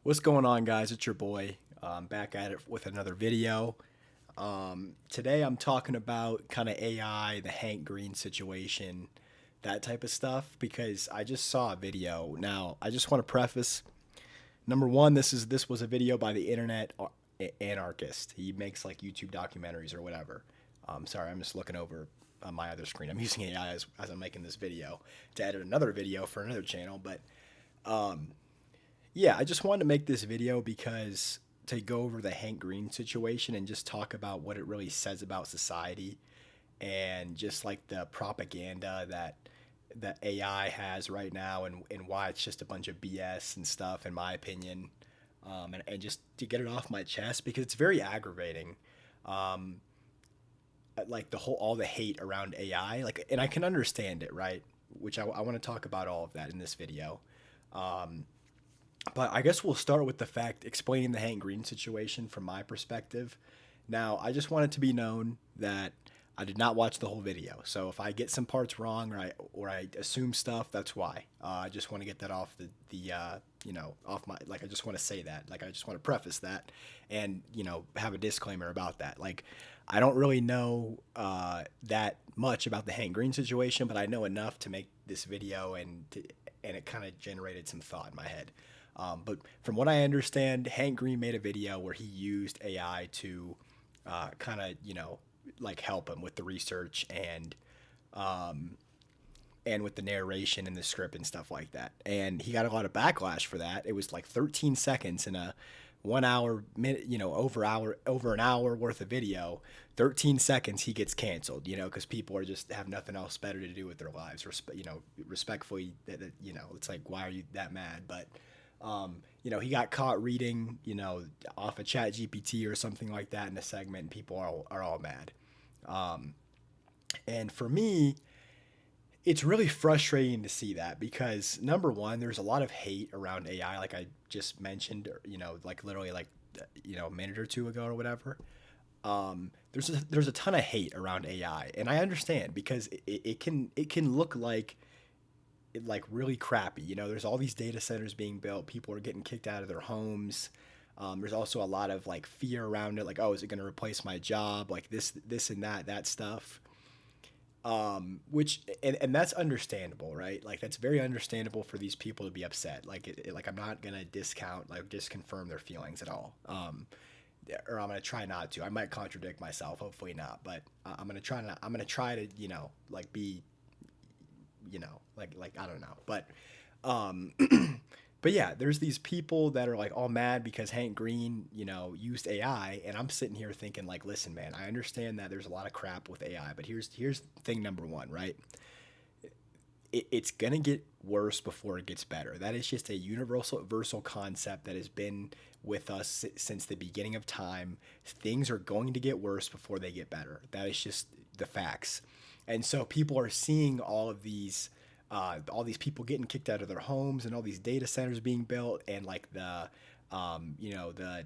What's going on, guys? It's your boy. Back at it with another video. Today I'm talking about kind of AI, the Hank Green situation, that type of stuff, because I just saw a video. Now, I just want to preface, number one, this was a video by the internet anarchist. He makes like YouTube documentaries or whatever. Sorry, I'm just looking over on my other screen. I'm using AI as I'm making this video to edit another video for another channel, but yeah, I just wanted to make this video because to go over the Hank Green situation and just talk about what it really says about society and just like the propaganda that AI has right now and why it's just a bunch of BS and stuff, in my opinion. And just to get it off my chest because it's very aggravating. Um, like the whole, all the hate around AI, like, and I can understand it, right? Which I want to talk about all of that in this video. Um, but I guess we'll start with the fact explaining the Hank Green situation from my perspective. Now, I just want it to be known that I did not watch the whole video. So if I get some parts wrong or I assume stuff, that's why. I just want to get that off the off my, like, I just want to say that. Like, I just want to preface that and, have a disclaimer about that. Like, I don't really know that much about the Hank Green situation, but I know enough to make this video, and it kind of generated some thought in my head. But from what I understand, Hank Green made a video where he used AI to kind of, like help him with the research um, and with the narration and the script and stuff like that. And he got a lot of backlash for that. It was like 13 seconds in a 1 hour minute, over an hour worth of video. 13 seconds he gets canceled, because people are just have nothing else better to do with their lives. Respectfully, it's like, why are you that mad? But he got caught reading, off a chat GPT or something like that in a segment, and people are all mad. Um, and for me, it's really frustrating to see that because number one, there's a lot of hate around AI, like I just mentioned, like literally like, a minute or two ago or whatever. There's a ton of hate around AI, and I understand because it can look like really crappy. There's all these data centers being built. People are getting kicked out of their homes. There's also a lot of like fear around it, like, oh, is it going to replace my job? Like this and that stuff. Which and that's understandable, right? Like that's very understandable for these people to be upset. Like I'm not gonna discount, like, just confirm their feelings at all. Or I'm gonna try not to. I might contradict myself, hopefully not, but I'm gonna try not. I'm gonna try to, like be, like I don't know, but um, but yeah, there's these people that are like all mad because Hank Green, used AI, and I'm sitting here thinking like, listen, man, I understand that there's a lot of crap with AI, but here's thing number one, right? It's gonna get worse before it gets better. That is just a universal concept that has been with us since the beginning of time. Things are going to get worse before they get better. That is just the facts. And so people are seeing all these people getting kicked out of their homes and all these data centers being built, and like um, you know the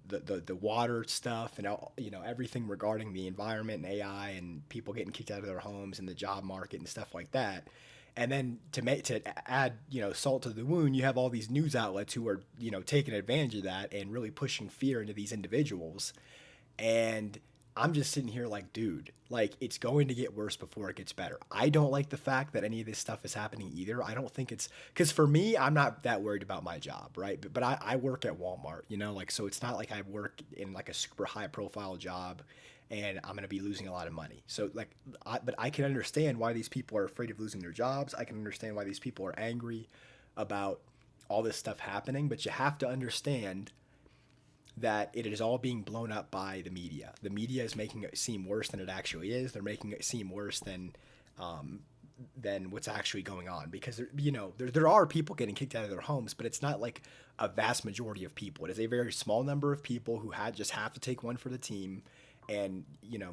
the water stuff, and all, everything regarding the environment and AI and people getting kicked out of their homes and the job market and stuff like that. And then to add, salt to the wound, you have all these news outlets who are, taking advantage of that and really pushing fear into these individuals. And I'm just sitting here like, dude, like it's going to get worse before it gets better. I don't like the fact that any of this stuff is happening either. I don't think it's because for me, I'm not that worried about my job, right? But I work at Walmart, like, so it's not like I work in like a super high profile job and I'm going to be losing a lot of money. So like, but I can understand why these people are afraid of losing their jobs. I can understand why these people are angry about all this stuff happening, but you have to understand that it is all being blown up by the media. The media is making it seem worse than it actually is. They're making it seem worse um, than what's actually going on because there are people getting kicked out of their homes, but it's not like a vast majority of people. It is a very small number of people who had just have to take one for the team and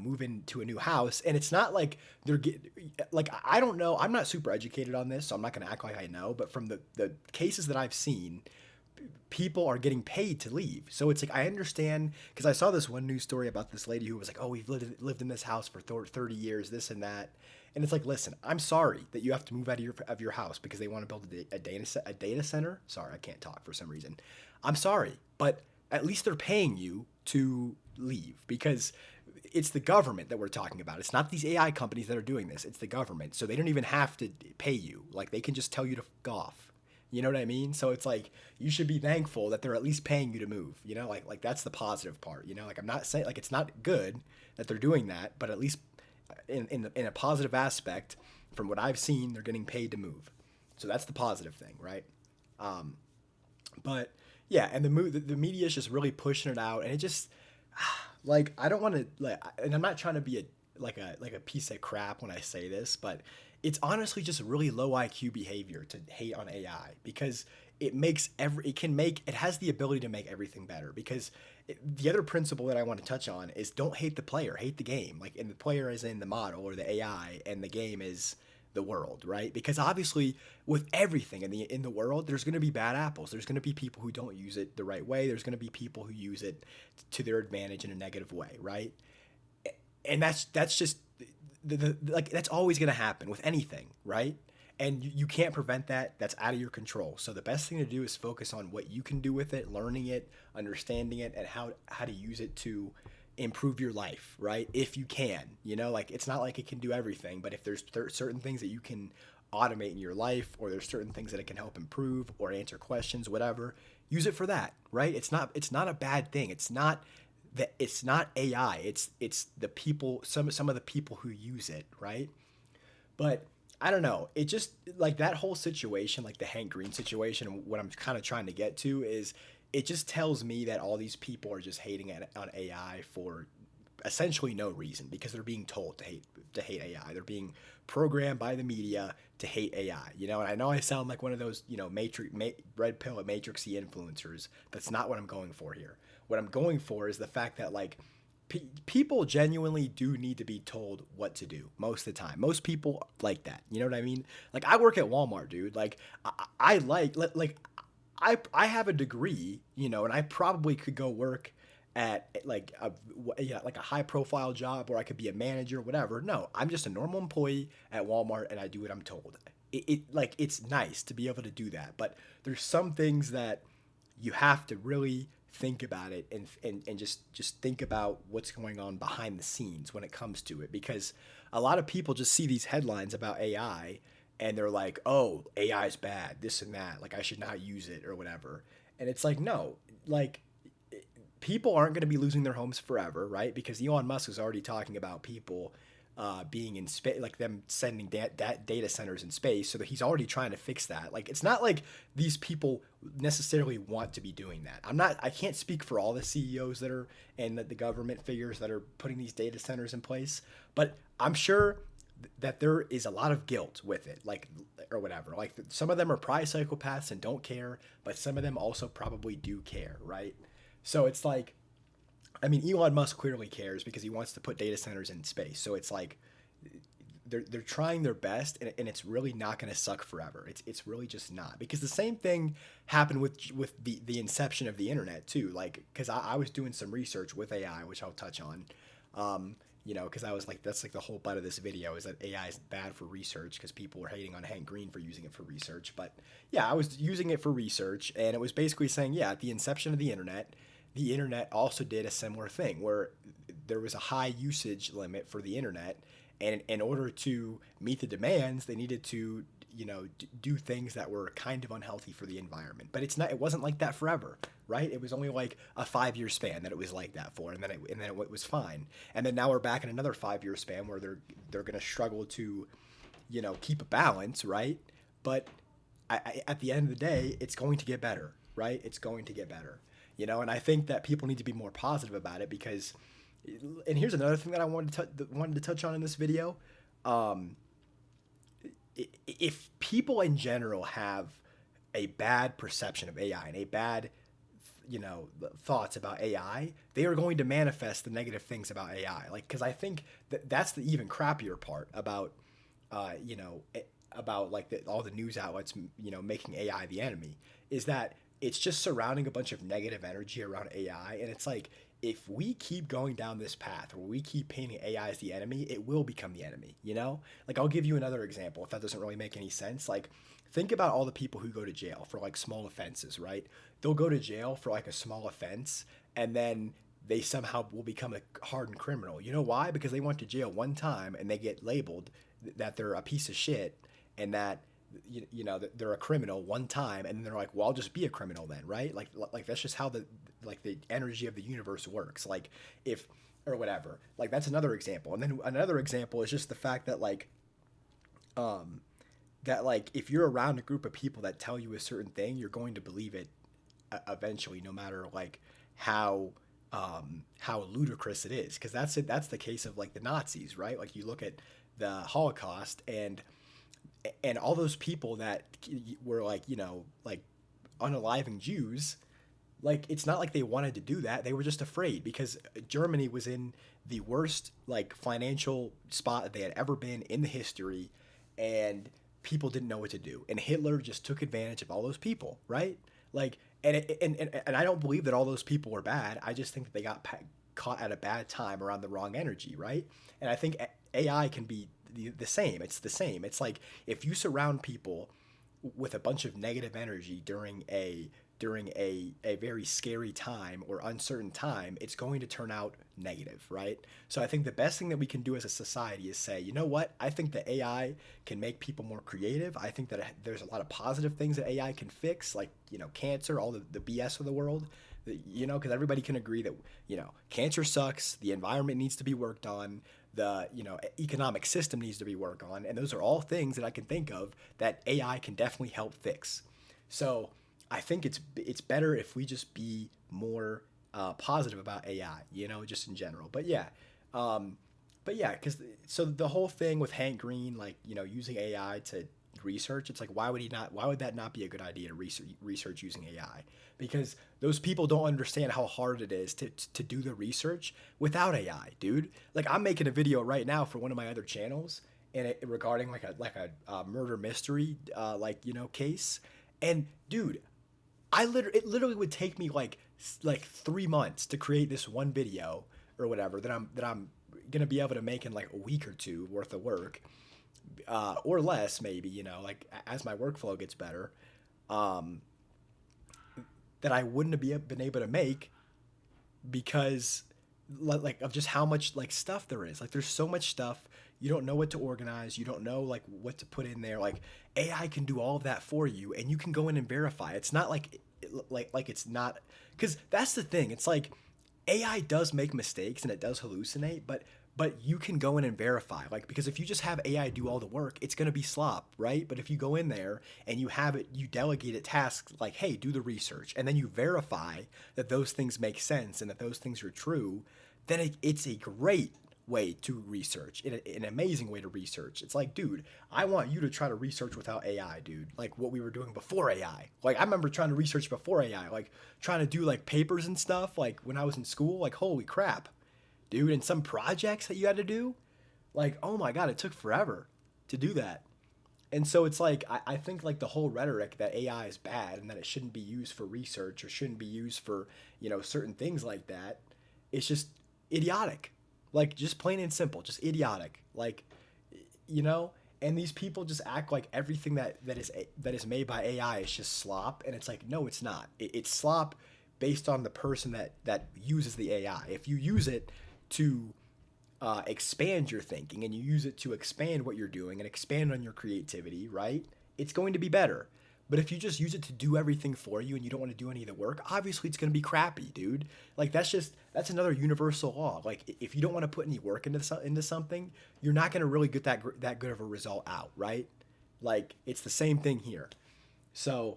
move into a new house. And it's not like they're like, I don't know, I'm not super educated on this, so I'm not going to act like I know, but from the cases that I've seen, people are getting paid to leave. So it's like, I understand, because I saw this one news story about this lady who was like, oh, we've lived in this house for 30 years, this and that. And it's like, listen, I'm sorry that you have to move out of your house because they want to build a data center. Sorry, I can't talk for some reason. I'm sorry, but at least they're paying you to leave because it's the government that we're talking about. It's not these AI companies that are doing this. It's the government. So they don't even have to pay you. Like they can just tell you to f off. You know what I mean? So it's like you should be thankful that they're at least paying you to move. You know, like that's the positive part. You know, like I'm not saying like it's not good that they're doing that, but at least in a positive aspect, from what I've seen, they're getting paid to move. So that's the positive thing, right? Um, but yeah, and the media is just really pushing it out, and it just like I don't want to like, and I'm not trying to be a piece of crap when I say this, but it's honestly just really low IQ behavior to hate on AI because it has the ability to make everything better because the other principle that I want to touch on is don't hate the player, hate the game. Like, and the player is in the model or the AI, and the game is the world, right? Because obviously, with everything in the world, there's going to be bad apples. There's going to be people who don't use it the right way. There's going to be people who use it to their advantage in a negative way, right? And that's just like that's always going to happen with anything, right? And you can't prevent that. That's out of your control. So the best thing to do is focus on what you can do with it, learning it, understanding it, and how to use it to improve your life, right? If you can, you know, like it's not like it can do everything, but if there's certain things that you can automate in your life, or there's certain things that it can help improve or answer questions, whatever, use it for that, right? It's not a bad thing. It's not AI. It's the people, some of the people who use it, right? But I don't know. It just like that whole situation, like the Hank Green situation. What I'm kind of trying to get to is, it just tells me that all these people are just hating on AI for essentially no reason because they're being told to hate AI. They're being programmed by the media to hate AI. You know, and I know I sound like one of those red pill matrixy influencers. That's not what I'm going for here. What I'm going for is the fact that like people genuinely do need to be told what to do most of the time. Most people like that. You know what I mean? Like I work at Walmart, dude. Like I like I have a degree, you know, and I probably could go work at like like a high profile job where I could be a manager, whatever. No, I'm just a normal employee at Walmart and I do what I'm told. Like it's nice to be able to do that, but there's some things that you have to really think about it and just think about what's going on behind the scenes when it comes to it, because a lot of people just see these headlines about AI and they're like, oh, AI is bad, this and that, like I should not use it or whatever. And it's like, no, like people aren't going to be losing their homes forever, right? Because Elon Musk is already talking about people being in space, like them sending data centers in space. So that he's already trying to fix that. Like, it's not like these people necessarily want to be doing that. I can't speak for all the CEOs that are, and the government figures that are putting these data centers in place, but I'm sure that there is a lot of guilt with it, like, or whatever. Like, some of them are probably psychopaths and don't care, but some of them also probably do care, right? So it's like, I mean, Elon Musk clearly cares because he wants to put data centers in space. So it's like they're trying their best, and it's really not going to suck forever. It's really just not, because the same thing happened with the inception of the internet too. Like, because I was doing some research with AI, which I'll touch on. You know, because I was like, that's like the whole butt of this video is that AI is bad for research because people were hating on Hank Green for using it for research. But yeah, I was using it for research, and it was basically saying, yeah, at the inception of the internet also did a similar thing where there was a high usage limit for the internet, and in order to meet the demands, they needed to, you know, do things that were kind of unhealthy for the environment. But it wasn't like that forever, right? It was only like a 5 year span that it was like that for, and then it was fine. And then now we're back in another 5 year span where they're going to struggle to, you know, keep a balance, right? But at the end of the day, it's going to get better, right? It's going to get better, you know. And I think that people need to be more positive about it, because, and here's another thing that I wanted to touch on in this video. If people in general have a bad perception of AI and a bad, you know, thoughts about AI, they are going to manifest the negative things about AI. Like, because I think that's the even crappier part about, you know, about like all the news outlets, you know, making AI the enemy, is that it's just surrounding a bunch of negative energy around AI, and it's like, if we keep going down this path where we keep painting AI as the enemy, it will become the enemy, you know? Like, I'll give you another example if that doesn't really make any sense. Like, think about all the people who go to jail for like small offenses, right? They'll go to jail for like a small offense, and then they somehow will become a hardened criminal. You know why? Because they went to jail one time and they get labeled that they're a piece of shit, and that you know that they're a criminal one time, and then they're like, well, I'll just be a criminal then, right? Like that's just how the energy of the universe works. Like, if or whatever. Like, that's another example. And then another example is just the fact that um that like if you're around a group of people that tell you a certain thing, you're going to believe it eventually, no matter like how how ludicrous it is. Because that's the case of like the Nazis, right? Like, you look at the Holocaust, and all those people that were like, you know, like unaliving Jews. Like, it's not like they wanted to do that, they were just afraid, because Germany was in the worst like financial spot that they had ever been in the history, and people didn't know what to do, and Hitler just took advantage of all those people, right? Like, and I don't believe that all those people were bad. I just think that they got caught at a bad time around the wrong energy, right? And I think AI can be the same. It's the same. It's like, if you surround people with a bunch of negative energy during a very scary time or uncertain time, it's going to turn out negative, right? So I think the best thing that we can do as a society is say, you know what? I think that AI can make people more creative. I think that there's a lot of positive things that AI can fix, like, you know, cancer, all the BS of the world, you know, because everybody can agree that, you know, cancer sucks, the environment needs to be worked on, the, you know, economic system needs to be worked on, and those are all things that I can think of that AI can definitely help fix. So I think it's better if we just be more positive about AI, you know, just in general. Um, but yeah, because so the whole thing with Hank Green, like, you know, using AI to research, it's like, why would he not? Why would that not be a good idea to research using AI? Because those people don't understand how hard it is to do the research without AI, dude. Like, I'm making a video right now for one of my other channels, and regarding like a murder mystery like, you know, case. And dude, it literally would take me like 3 months to create this one video or whatever that I'm gonna be able to make in like a week or two worth of work, or less maybe, you know, like as my workflow gets better, um, that I wouldn't have been able to make, because like of just how much like stuff there is. Like, there's so much stuff, you don't know what to organize, you don't know like what to put in there. Like, AI can do all of that for you, and you can go in and verify. It's not like it's not, because that's the thing. It's like, AI does make mistakes and it does hallucinate, but you can go in and verify. Like, because if you just have AI do all the work, it's going to be slop, right? But if you go in there and you delegate it tasks like, hey, do the research, and then you verify that those things make sense and that those things are true, then it's a great way to research, an amazing way to research. It's like, dude, I want you to try to research without AI, dude. Like, what we were doing before AI. Like, I remember trying to research before AI, like trying to do like papers and stuff, like when I was in school. Like, holy crap, dude. And some projects that you had to do, like, oh my god, it took forever to do that. And so it's like, I think like the whole rhetoric that AI is bad and that it shouldn't be used for research or shouldn't be used for, you know, certain things like that, it's just idiotic. Like, just plain and simple, just idiotic. Like, you know, and these people just act like everything that is made by AI is just slop, and it's like, no, it's not. It's slop based on the person that uses the AI. If you use it to expand your thinking, and you use it to expand what you're doing and expand on your creativity, right? It's going to be better. But if you just use it to do everything for you and you don't want to do any of the work, obviously it's going to be crappy, dude. Like, that's another universal law. Like, if you don't want to put any work into something, you're not going to really get that good of a result out, right? Like, it's the same thing here. So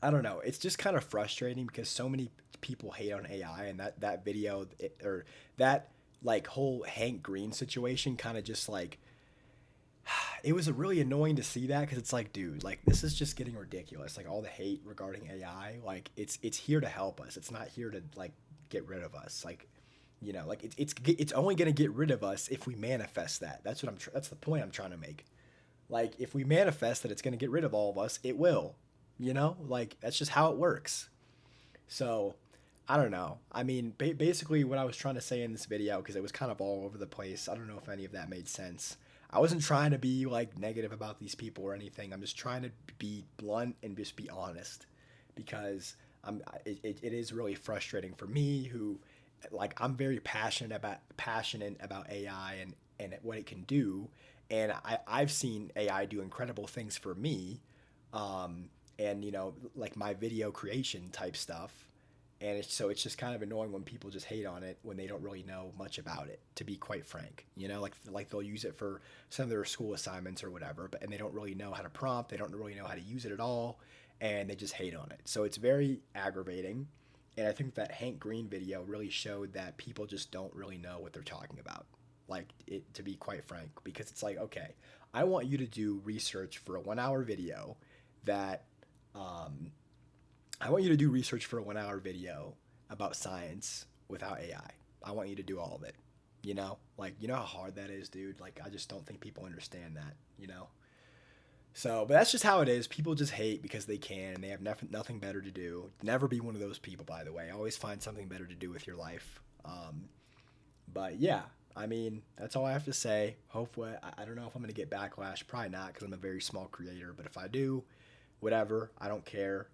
I don't know. It's just kind of frustrating because so many people hate on AI, and that video, or that like whole Hank Green situation kind of just like, it was really annoying to see that, because it's like, dude, like, this is just getting ridiculous. Like, all the hate regarding AI, like, it's here to help us. It's not here to like get rid of us. Like, you know, like it's only gonna get rid of us if we manifest that. That's the point I'm trying to make. Like, if we manifest that it's gonna get rid of all of us, it will. You know, like, that's just how it works. So I don't know. I mean, basically, what I was trying to say in this video, because it was kind of all over the place. I don't know if any of that made sense. I wasn't trying to be like negative about these people or anything. I'm just trying to be blunt and just be honest, because it is really frustrating for me, who, like, I'm very passionate about AI and what it can do, and I've seen AI do incredible things for me, and like my video creation type stuff. And so it's just kind of annoying when people just hate on it when they don't really know much about it, to be quite frank. Like they'll use it for some of their school assignments or whatever, but and they don't really know how to prompt, they don't really know how to use it at all, and they just hate on it. So it's very aggravating. And I think that Hank Green video really showed that people just don't really know what they're talking about. Like, it, to be quite frank, because it's like, okay, I want you to do research for a 1 hour video that um, I want you to do research for a 1 hour video about science without AI. I want you to do all of it. Like, you know how hard that is, dude? Like, I just don't think people understand that. So, but that's just how it is. People just hate because they can, and they have nothing better to do. Never be one of those people, by the way. Always find something better to do with your life. But yeah, I mean, that's all I have to say. Hopefully, I don't know if I'm going to get backlash. Probably not, because I'm a very small creator. But if I do, whatever, I don't care.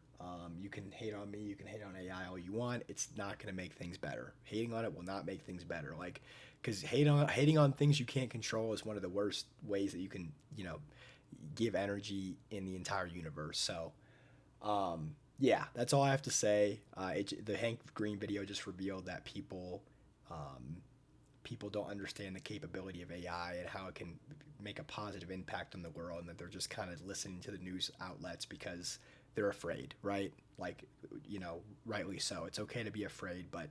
You can hate on me, you can hate on AI all you want. It's not going to make things better. Hating on it will not make things better. Like, because hating on things you can't control is one of the worst ways that you can, give energy in the entire universe. So, yeah, that's all I have to say. The Hank Green video just revealed that um, people don't understand the capability of AI and how it can make a positive impact on the world, and that they're just kind of listening to the news outlets because they're afraid, right? Like, rightly so. It's okay to be afraid, but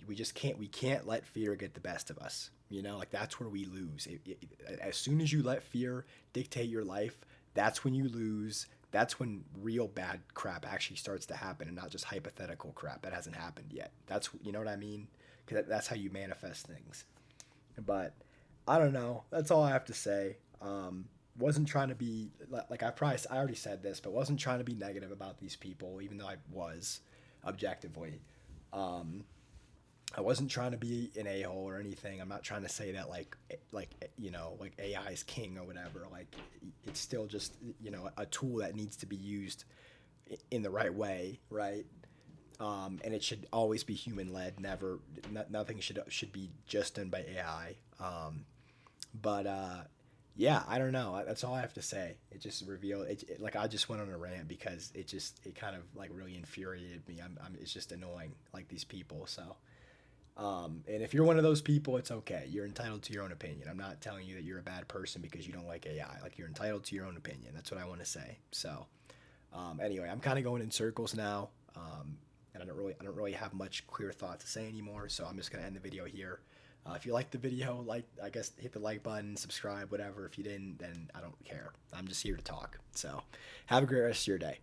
we can't let fear get the best of us. Like, that's where we lose. As soon as you let fear dictate your life, that's when you lose. That's when real bad crap actually starts to happen, and not just hypothetical crap that hasn't happened yet. You know what I mean? Because that's how you manifest things. But I don't know. That's all I have to say. Wasn't trying to be like, I already said this, but wasn't trying to be negative about these people, even though I was objectively. Um, I wasn't trying to be an a hole or anything. I'm not trying to say that like AI is king or whatever. Like, it's still just a tool that needs to be used in the right way, right? And it should always be human led. Never, nothing should be just done by AI. But yeah, I don't know. That's all I have to say. It just revealed like, I just went on a rant because it kind of like really infuriated me. It's just annoying, like, these people. So, and if you're one of those people, it's okay. You're entitled to your own opinion. I'm not telling you that you're a bad person because you don't like AI. Like, you're entitled to your own opinion. That's what I want to say. So, anyway, I'm kind of going in circles now. And I don't really have much clear thought to say anymore. So I'm just gonna end the video here. If you liked the video, I guess hit the like button, subscribe, whatever. If you didn't, then I don't care. I'm just here to talk. So have a great rest of your day.